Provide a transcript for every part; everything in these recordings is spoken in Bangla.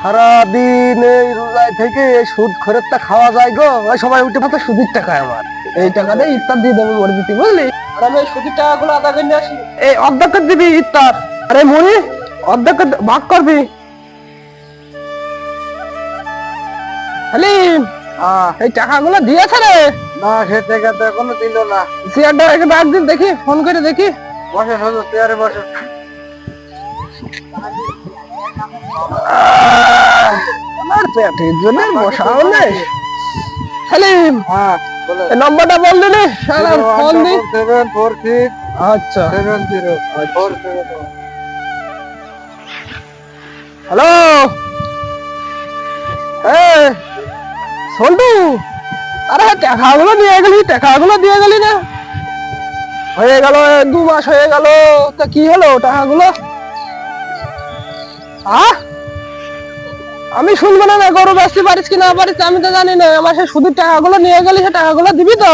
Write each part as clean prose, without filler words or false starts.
সারাদিন এই রোজায় থেকে এই সুদ খরেরটা খাওয়া যায় গো। ওই সবাই উঠে পাতে সুদের টাকা আমার, এই টাকা দিয়ে ইফতার দিয়ে দেবো মরে দিতে, বুঝলি? আর আমি এই সুদের টাকাগুলো আদা করে নিয়ে আসি। এই অর্ধেক দিবি ইফতার, আরে মনি অর্ধেক ভাগ করবি। হালিম, এই টাকাগুলো দিয়েছে রে? না, সে টাকা তো এখনো দিল না। চেয়ারটা রেখে ডাক দিন দেখি, ফোন করে দেখি। বসে হুজুর, চেয়ারে বসে। আমার পেটের জন্য বসাও নেই। হালিম, হ্যাঁ বলে। এই নম্বরটা বল দিলে ফোন দি। 746 আচ্ছা, 70 হ্যালো, সন্টু, আরে টাকাগুলো নিয়ে গেলি, টাকাগুলো দিয়ে গেলি না? হয়ে গেল 2 মাস হয়ে গেল, তা কি হলো টাকাগুলো? আমি শুনবো না, গরু বেচতে পারিস কি না পারিস আমি তো জানি না। আমার সে সুদের টাকাগুলো নিয়ে গেলি, সে টাকাগুলো দিবি তো?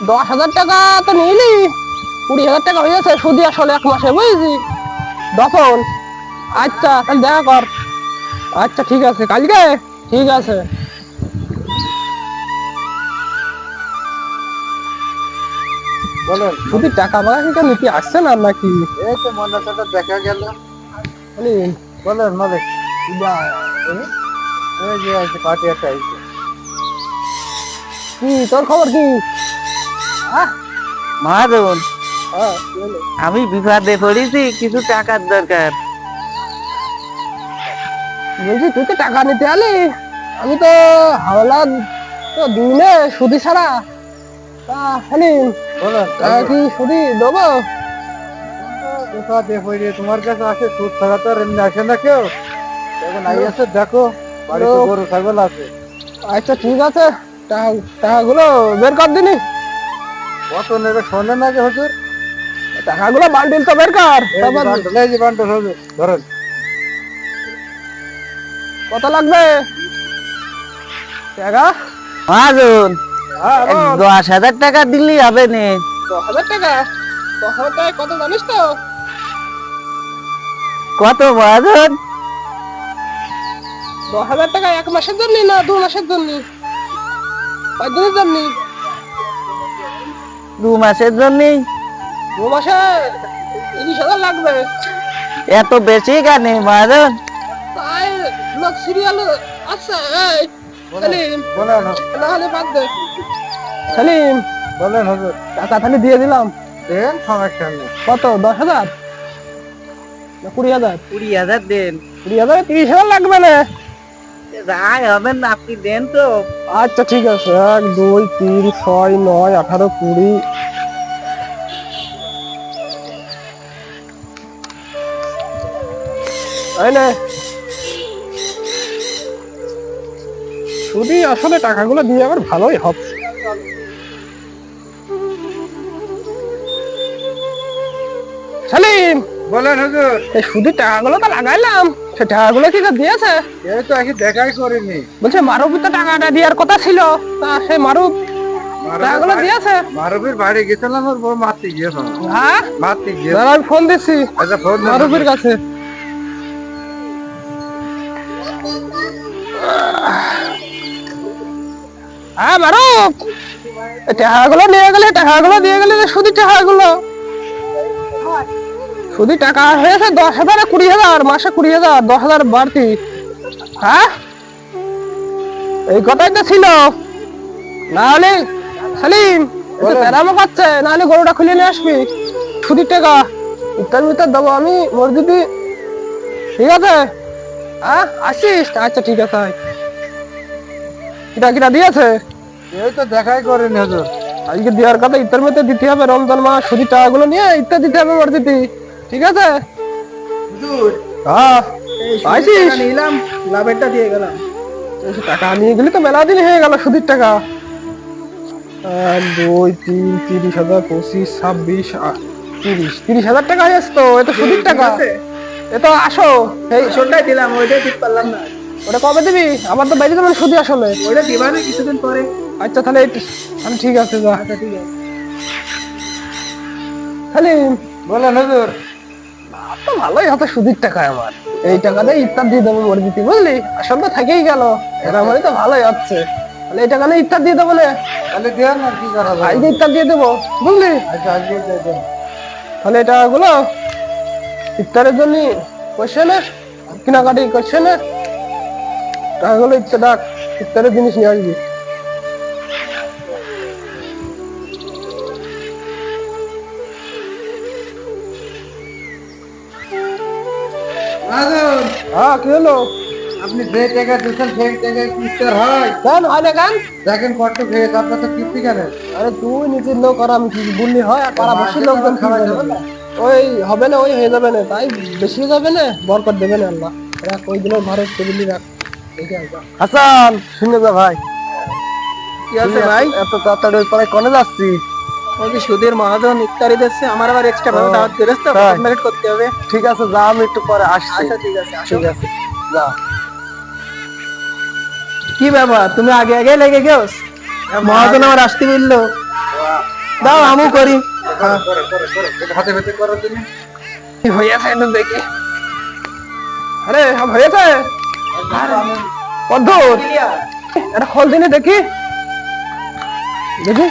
10,000 টাকা তো নিলি, 20,000 টাকা হয়েছে সুদি আসলে 1 মাসে, বুঝলি? দফন। আচ্ছা তাহলে দেখা কর। আচ্ছা ঠিক আছে, কালকে ঠিক আছে। বলেন। সুদের টাকা বাকি কেন নিতে আসছে না নাকি? এই তো মনে সাথে দেখা গেল। হালিম, বলেন মালিক। এই যে আছে পার্টিটা আইছে। কি তোর খবর কি? মহাজন, কি হলো? আমি বিপদে পড়েছি, কিছু টাকার দরকার। বলছি তুই তো টাকা নিতে আলি, আমি তো হাওলা তো দিনে সুদি ছাড়া। তা হালিম, বলেন। কি সুদি দেবো? কোথা দিয়ে পড়ে তোমার কাছে আসে? সুদ ছাড়া তো আর এমনি আসে না কেউ। এখন আই আছে, দেখো বাড়িতে গরু ছাগল আছে। আচ্ছা ঠিক আছে, টাকাগুলো বের কর দিনি। কত নেবে শোনেন আগে হুজুর? টাকাগুলো বান্ডিল তো বের কর। এই যে বান্ডেল, এই যে বান্ডেল হুজুর, ধরেন। কত লাগবে টাকা? মহাজন, হ্যাঁ, বল। 10,000 টাকা দিলেই হবে নে। 10,000 টাকা? 10,000 টাকা কত জানিস তো? কত মহাজন? 10,000 টাকা 1 মাসের জন্য না 2 মাসের জন্য? 5 দিনের জন্য? 2 মাসের জন্যই। 2 মাসে 30,000 লাগবে। এত বেশি কেন মহাজন? তাই লোক সিরিয়াল আছে। এই সালিম, বলেন নাহলে বাদ দে। সালিম, বলেন হুজুর। টাকা তাহলে দিয়ে দিলাম। দেন, সমস্যা নেই। কত? 10,000 না 20,000? 20,000 দেন। 20,000 30,000 লাগবে না? যাই হবে না, আপনি দেন তো। আচ্ছা ঠিক আছে, 1 2 3 6 9 18 20। তাই না? শুধু আসলে টাকাগুলো দিয়ে আবার ভালোই হবে। সালিম, বলেন হুজুর। এই সুদের টাকাগুলো তো লাগাইলাম, সে টাকাগুলো কি দিয়েছে? এই তো আগে দেখাই করিনি। বলছে মারুফি তো টাকাটা দেওয়ার কথা ছিল, তা সে মারুফ টাকাগুলো দিয়েছে? মারুফির বাড়ি গেছিলাম, ওর বউ মারতে গিয়েছিল। হ্যাঁ, মারতে গিয়ে। দাঁড়া আমি ফোন দিচ্ছি আচ্ছা, ফোন দেন। মারুফির কাছে। হ্যাঁ মারুফ, এই টাকাগুলো নিয়ে গেলে, টাকাগুলো দিয়ে গেলে, সুদের টাকাগুলো। সুদের টাকা হয়েছে 10,000 20,000, মাসে 20,000, 10,000 বাড়তি। হ্যাঁ, এই কথাই তো ছিল। নাহলে সালিম তেরামো পাচ্ছে, নাহলে গরুটা খুলে নিয়ে আসবি। সুদের টাকা ইত্যার ভিতর দেবো আমি মসজিদে, ঠিক আছে? হ্যাঁ আসিস? আচ্ছা ঠিক আছে। কিটা কিটা দিয়েছে? এই তো দেখাই করিনি হুজুর। আজকে দেওয়ার কথা ইত্যার মধ্যে দিতে হবে, রমজান মাস সুদের টাকাগুলো নিয়ে ইত্যাদি দিতে হবে মসজিদে, ঠিক আছে? হুজুর, হ্যাঁ আসিস? নিলাম, লাভেরটা দিয়ে গেলাম। টাকা নিয়ে গেলি তো মেলা দিন হয়ে গেল সুদের টাকা। 1 2 3 30,000 25 26 30,000 টাকা হয়েছে তো, এটা সুদের টাকা। এ তো আসো এই শোনটাই দিলাম, ওইটাই ঠিক পারলাম না। ওটা কবে দিবি? আবার তো বাইরে যাবেন সুদি আসলে। ওইটা দিবানে কিছুদিন পরে। আচ্ছা তাহলে তাহলে ঠিক আছে, যা। আচ্ছা ঠিক আছে। খালি বলেন হুজুর। তো ভালোই হতো সুদির টাকায় আমার, এই টাকাতে ইফতার দিয়ে দেবো মরে দিতে, বুঝলি? আসল তো থেকেই গেল, এরা মানে তো ভালোই হচ্ছে। তাহলে এই টাকা নিয়ে ইফতার দিয়ে দেবো না, তাহলে দেন আর কি করা যায়। আজকে ইফতার দিয়ে দেবো, বুঝলি? আচ্ছা আজকে দিয়ে দেন। তাহলে এই টাকাগুলো ইফতারের জন্য করছে না, কেনাকাটি করছে না, টাকাগুলো ইফতার ডাক, ইফতারের জিনিস নিয়ে আসবি। মহাজন, হ্যাঁ কি হলো? আপনি যে টাকা দিচ্ছেন সেই টাকায় কি ইফতার হয়? কেন হয় না কেন? দেখেন কত খেয়ে আপনার তো তৃপ্তি কেন? আরে তুই নিজের লোক আর আমি কি বললি হয়? আর পাড়া বসে লোকজন খাওয়া খাওয়া যাবে যাবে না। ওই হবে না, ওই হয়ে যাবে না, তাই বেশি যাবে না, বরকত দেবে না আল্লাহ। রাখ ওই দিনের ঘরে টেবিলি রাখ। হাসান শুনে যা ভাই। কি আছে ভাই? এত তাড়াতাড়ি ওই পাড়ায় কনে যাচ্ছি? ওই যে সুধীর মহাজন ইফতারি দিচ্ছে, আমার আবার এক্সট্রা ভাবে দাওয়াত করেছ তো, তাই? কমপ্লিট করতে হবে। ঠিক আছে যা, আমি একটু পরে আসছি। আচ্ছা ঠিক আছে, আসো। ঠিক আছে যা। কি ব্যাপার, তুমি আগে আগে লেগে গেছ? মহাজন আমার আসতে বললো, দাও আমু করি। হাতে হাতে করার জন্য কি হয়েছে একদম দেখি। আরে সব হয়েছে অদ্ভুত, এটা খোল দিনে দেখি দেখি।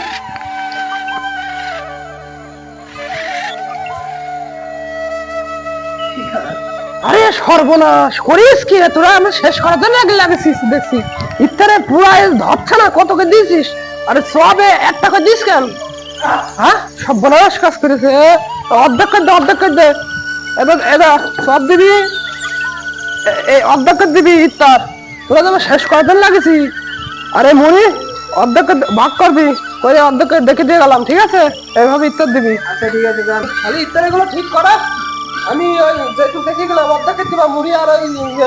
আরে সর্বনাশ করিস কি রে তোরা? আমরা শেষ করার জন্য আগে লাগেছিস দেখছি, ইফতারে পুরা ধরছে না, কত করে দিয়েছিস? আরে সবে 1 টাকা দিস কেন? হ্যাঁ সর্বনাশ কাজ করেছে, অর্ধেক করে দে, অর্ধেক করে দে। এবার এরা সব দিবি, এই অর্ধেক করে দিবি ইফতার, তোরা তো শেষ করার জন্য লাগেছি। আরে মুড়ি অর্ধেক করে ভাগ করবি, করে অর্ধেক করে দেখে দিয়ে গেলাম, ঠিক আছে? এইভাবে ইফতার দিবি। আচ্ছা ঠিক আছে, যান। খালি ইফতার গুলো ঠিক করা, আমি ওই যেটু দেখে গেলাম অর্ধেক দিবা মুড়ি আর ওই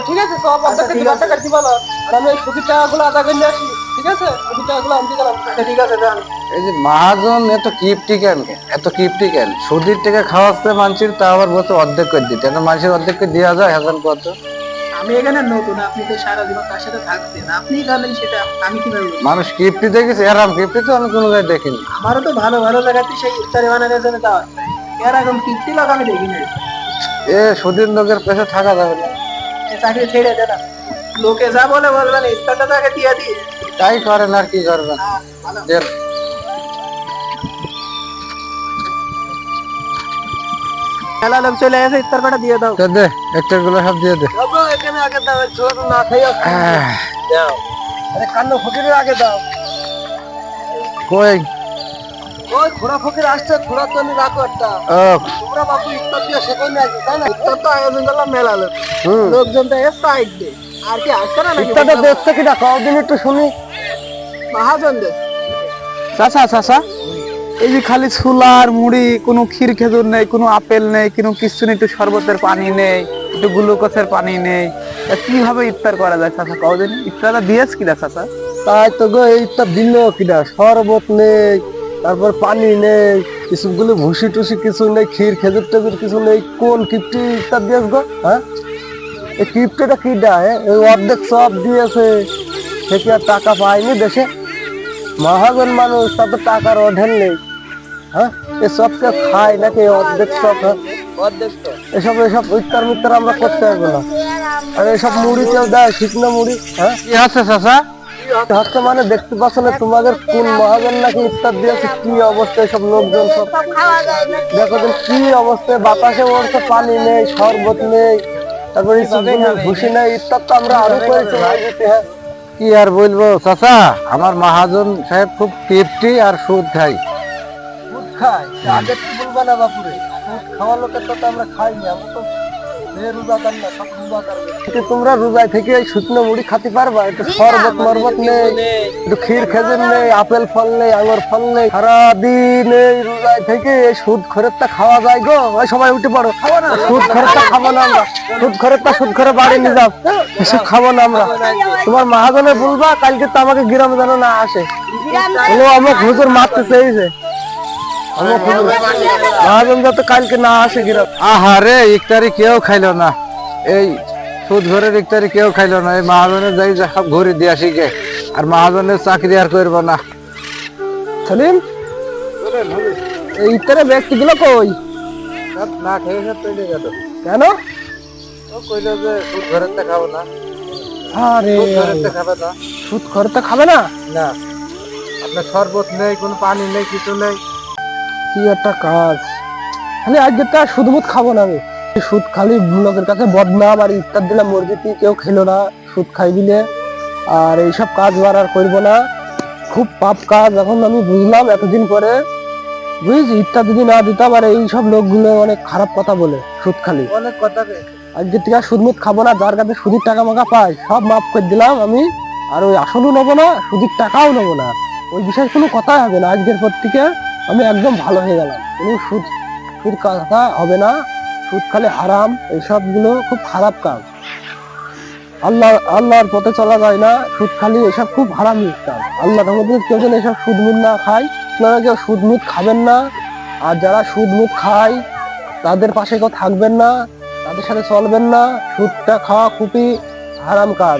ঠিক আছে, সব অর্ধেক দিবা, টাকা দিবা না। আর আমি ওই সুতির টাকাগুলো আদা করে নিয়ে আসি, ঠিক আছে? সুতির টাকাগুলো আনতে গেলাম। আচ্ছা ঠিক আছে, যান। এই যে মহাজন এত কিপটি কেন, এত কিপটি কেন? সুদির টাকা খাওয়াচ্ছে মানুষের, তা আবার বলতে অর্ধেক করে দিতে, এটা মানুষের অর্ধেক করে দেওয়া যায় হাজার কত? আমি এখানে নতুন, আপনি তো সারা জীবন তার সাথে থাকতেন, আপনি জানেন সেটা, আমি কিভাবে বলবো? মানুষ কিপটি দেখেছে, এরকম কিপটি তো আমি কোনো জায়গায় দেখিনি। আমারও তো ভালো ভালো জায়গাতে সেই ইফতারি বানানোর জন্য দাওয়াত, এরকম কীর্তি লোক আমি দেখি নাই। এ সুদির লোকের পেছনে থাকা যাবে না। এ চাকরি ছেড়ে দে না, লোকে যা বলে বলবেন, ইফতারটা তাকে দিয়ে দিই। তাই করেন আর কি করবেন। দেন। খেলা লোক চলে এসে ইফতার কটা দিয়ে দাও। তো দে, একটা গুলো সব দিয়ে দে। এখানে আগে দাও, ছোট না খাই দাও। আরে কান্ন ফকিরের আগে দাও। কই? ওই ঘোড়া ফকির আসছে, ঘোড়া তো আমি রাখো একটা। ও, তোমরা বাপু ইফতার দিয়ে সেখানে আসবে, তাই না? ইফতার তো আয়োজন করলাম মেলা লোক, হুম। লোকজন তো এসে আইতে, আর কি আসছে না নাকি? ইফতারটা দেখছে কিনা কদিন একটু শুনি। মহাজন দে। চাচা চাচা, এই যে খালি ছোলা আর মুড়ি, কোনো ক্ষীর খেজুর নেই, কোনো আপেল নেই, কোনো কিছু নেই, একটু শরবতের পানি নেই, একটু গ্লুকোজের পানি নেই, তা কিভাবে ইফতার করা যায় চাচা? কদিন ইফতারটা দিয়েছ কিনা চাচা? তাই তো গো, ইফতার দিল কিনা, শরবত নেই, তারপর পানি নেই, কিছুগুলো ভুসি টুসি কিছু নেই, ক্ষীর খেজুর টেজুর কিছু নেই, কোন কিপটি ইফতার দিয়েছ গো? হ্যাঁ এই কিপটিটা কি দেয়? এই অর্ধেক সব দিয়েছে, সে কি আর টাকা পায়নি দেশে? মহাজন মানুষ, তাতে টাকার অঢেল নেই। হ্যাঁ এসব কে খায় নাকি অর্ধেক সব? হ্যাঁ এসব এসব ইফতার মিফতার আমরা করতে পারবো না। আর এসব মুড়ি কেউ দেয়, শুকনো মুড়ি? হ্যাঁ কি হচ্ছে চাচা? হচ্ছে মানে দেখতে পাচ্ছ না তোমাদের কোন মহাজন নাকি ইফতার দিয়েছে, কি অবস্থা সব লোকজন সব দেখো তো কি অবস্থায়, বাতাসে ওড়ছে, পানি নেই, শরবত নেই, তারপরে ভুসি নেই, ইফতার তো আমরা আরো করেছি ভাই দিতে। হ্যাঁ কি আর বলবো চাচা, আমার মহাজন সাহেব খুব কিপটি আর সুদ খাই। দুধ খাই, আগে কি বলবা না বাপুরে, দুধ খাওয়া লোকের তো আমরা খাইনি, আমরা তো রোজাদার না, সব রোজাদার। তোমরা রোজায় থেকে এই শুকনো মুড়ি খেতে পারবা? একটু শরবত মরবত নেই, একটু ক্ষীর খেজুর নেই, আপেল ফল নেই, আঙুর ফল নেই, সারাদিন এই রোজায় থেকে এই সুদ খরেরটা খাওয়া যায় গো? ওই সবাই উঠে পড়ো, সুদ খরেরটা খাবো না আমরা, সুদ খরেরটা সুদ খরে বাড়ি নিয়ে যাও, এসব খাবো না আমরা। তোমার মহাজনে বলবা কালকে তো আমাকে গ্রামে যেন না আসে, বলো আমার হুজুর মারতে চেয়েছে, মহাজন যাতে কালকে না আসে গ্রাম। আহারে, ইফতারি কেউ খাইলো না, এই সুদ ঘরের ইফতারি কেউ খাইলো না। এই মহাজনের যাই সব ঘুরে দিয়ে আসি গে, আর মহাজনের চাকরি আর করবো না। সালিম এই ইফতারের ব্যক্তিগুলো কই? সব না খেয়ে সব চলে গেল। কেন? ও কইলো যে সুদ ঘরেতে খাবো না, আরে সুদ ঘরেতে খাবে না। সুদ করতে খাবে না? না, আপনার শরবত নেই, কোনো পানি নেই, কিছু নেই। কি একটা কাজ! খালি আজকে তো আর সুদ মুদ খাবো না আমি। সুদ খালি লোকের কাছে বদনাম, আর ইফতার দিলাম মুরগিটি কেউ খেলো না, সুদ খাই দিলে। আর এইসব কাজ আর করবো না, খুব পাপ কাজ। এখন আমি বুঝলাম এতদিন পরে, বুঝেছি ইফতার যদি না দিতাম। আর এইসব লোকগুলো অনেক খারাপ কথা বলে সুদ খালি। অনেক কথা আজকে থেকে আর সুদ মুদ খাবো না, যার কাছে সুদের টাকা মাকা পাই সব মাফ করে দিলাম আমি। আর ওই আসলও নেবো না, সুদের টাকাও নেবো না, ওই বিষয়ে কোনো কথাই হবে না। আজকের পর থেকে আমি একদম ভালো হয়ে গেলাম, কোনো সুদ সুদ কথা হবে না। সুদ খালি হারাম, এইসব গুলো খুব খারাপ কাজ। আল্লাহর পথে চলা যায় না, সুদ খালি এসব খুব হারাম কাজ। আল্লাহ তোমাদের কেউ যেন এসব সুদ মুদ না খায়, আপনারা কেউ সুদ মুদ খাবেন না। আর যারা সুদ মুদ খায় তাদের পাশে কেউ থাকবেন না, তাদের সাথে চলবেন না। সুদটা খাওয়া খুবই হারাম কাজ।